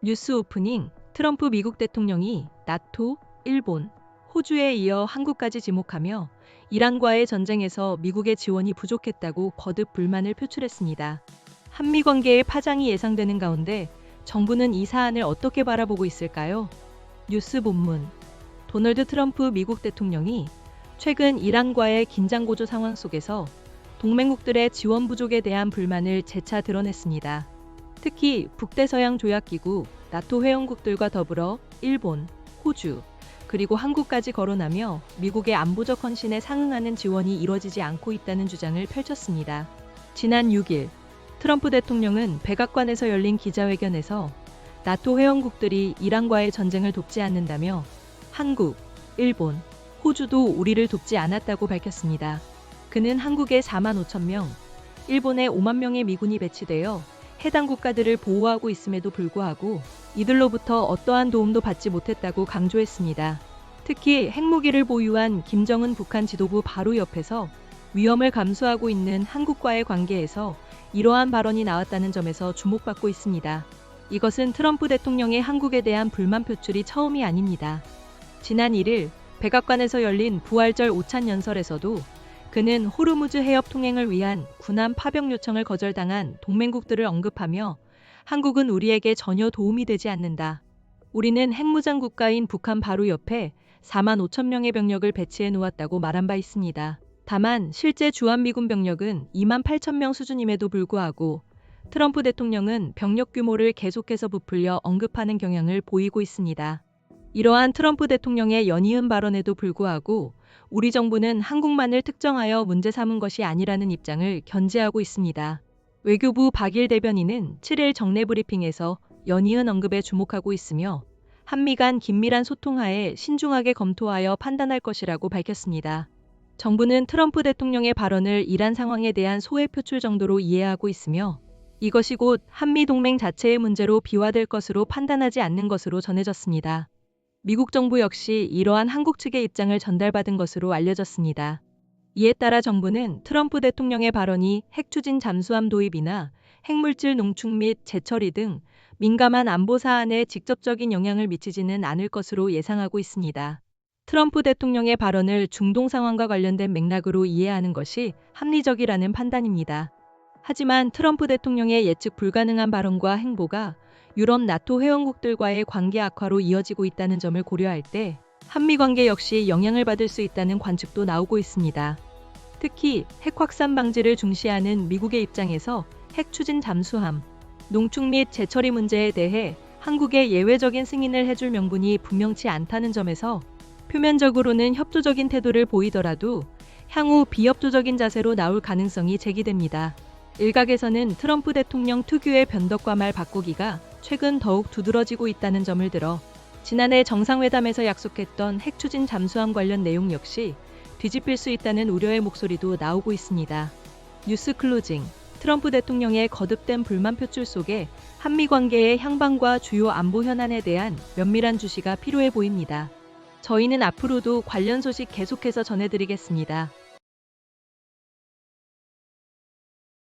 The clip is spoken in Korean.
뉴스 오프닝. 트럼프 미국 대통령이 나토, 일본, 호주에 이어 한국까지 지목하며 이란과의 전쟁에서 미국의 지원이 부족했다고 거듭 불만을 표출했습니다. 한미 관계의 파장이 예상되는 가운데 정부는 이 사안을 어떻게 바라보고 있을까요? 뉴스 본문. 도널드 트럼프 미국 대통령이 최근 이란과의 긴장 고조 상황 속에서 동맹국들의 지원 부족에 대한 불만을 재차 드러냈습니다. 특히 북대서양 조약기구 나토 회원국들과 더불어 일본, 호주, 그리고 한국까지 거론하며 미국의 안보적 헌신에 상응하는 지원이 이뤄지지 않고 있다는 주장을 펼쳤습니다. 지난 6일 트럼프 대통령은 백악관에서 열린 기자회견에서 나토 회원국들이 이란과의 전쟁을 돕지 않는다며 한국, 일본, 호주도 우리를 돕지 않았다고 밝혔습니다. 그는 한국에 4만 5천 명, 일본에 5만 명의 미군이 배치되어 해당 국가들을 보호하고 있음에도 불구하고 이들로부터 어떠한 도움도 받지 못했다고 강조했습니다. 특히 핵무기를 보유한 김정은 북한 지도부 바로 옆에서 위험을 감수하고 있는 한국과의 관계에서 이러한 발언이 나왔다는 점에서 주목받고 있습니다. 이것은 트럼프 대통령의 한국에 대한 불만 표출이 처음이 아닙니다. 지난 1일 백악관에서 열린 부활절 오찬 연설에서도 그는 호르무즈 해협 통행을 위한 군함 파병 요청을 거절당한 동맹국들을 언급하며 한국은 우리에게 전혀 도움이 되지 않는다. 우리는 핵무장 국가인 북한 바로 옆에 4만 5천 명의 병력을 배치해 놓았다고 말한 바 있습니다. 다만 실제 주한미군 병력은 2만 8천 명 수준임에도 불구하고 트럼프 대통령은 병력 규모를 계속해서 부풀려 언급하는 경향을 보이고 있습니다. 이러한 트럼프 대통령의 연이은 발언에도 불구하고 우리 정부는 한국만을 특정하여 문제 삼은 것이 아니라는 입장을 견지하고 있습니다. 외교부 박일 대변인은 7일 정례 브리핑에서 연이은 언급에 주목하고 있으며 한미 간 긴밀한 소통하에 신중하게 검토하여 판단할 것이라고 밝혔습니다. 정부는 트럼프 대통령의 발언을 이란 상황에 대한 소외 표출 정도로 이해하고 있으며 이것이 곧 한미 동맹 자체의 문제로 비화될 것으로 판단하지 않는 것으로 전해졌습니다. 미국 정부 역시 이러한 한국 측의 입장을 전달받은 것으로 알려졌습니다. 이에 따라 정부는 트럼프 대통령의 발언이 핵 추진 잠수함 도입이나 핵물질 농축 및 재처리 등 민감한 안보 사안에 직접적인 영향을 미치지는 않을 것으로 예상하고 있습니다. 트럼프 대통령의 발언을 중동 상황과 관련된 맥락으로 이해하는 것이 합리적이라는 판단입니다. 하지만 트럼프 대통령의 예측 불가능한 발언과 행보가 유럽 나토 회원국들과의 관계 악화로 이어지고 있다는 점을 고려할 때 한미 관계 역시 영향을 받을 수 있다는 관측도 나오고 있습니다. 특히 핵 확산 방지를 중시하는 미국의 입장에서 핵 추진 잠수함, 농축 및 재처리 문제에 대해 한국에 예외적인 승인을 해줄 명분이 분명치 않다는 점에서 표면적으로는 협조적인 태도를 보이더라도 향후 비협조적인 자세로 나올 가능성이 제기됩니다. 일각에서는 트럼프 대통령 특유의 변덕과 말 바꾸기가 최근 더욱 두드러지고 있다는 점을 들어 지난해 정상회담에서 약속했던 핵 추진 잠수함 관련 내용 역시 뒤집힐 수 있다는 우려의 목소리도 나오고 있습니다. 뉴스 클로징. 트럼프 대통령의 거듭된 불만 표출 속에 한미 관계의 향방과 주요 안보 현안에 대한 면밀한 주시가 필요해 보입니다. 저희는 앞으로도 관련 소식 계속해서 전해드리겠습니다.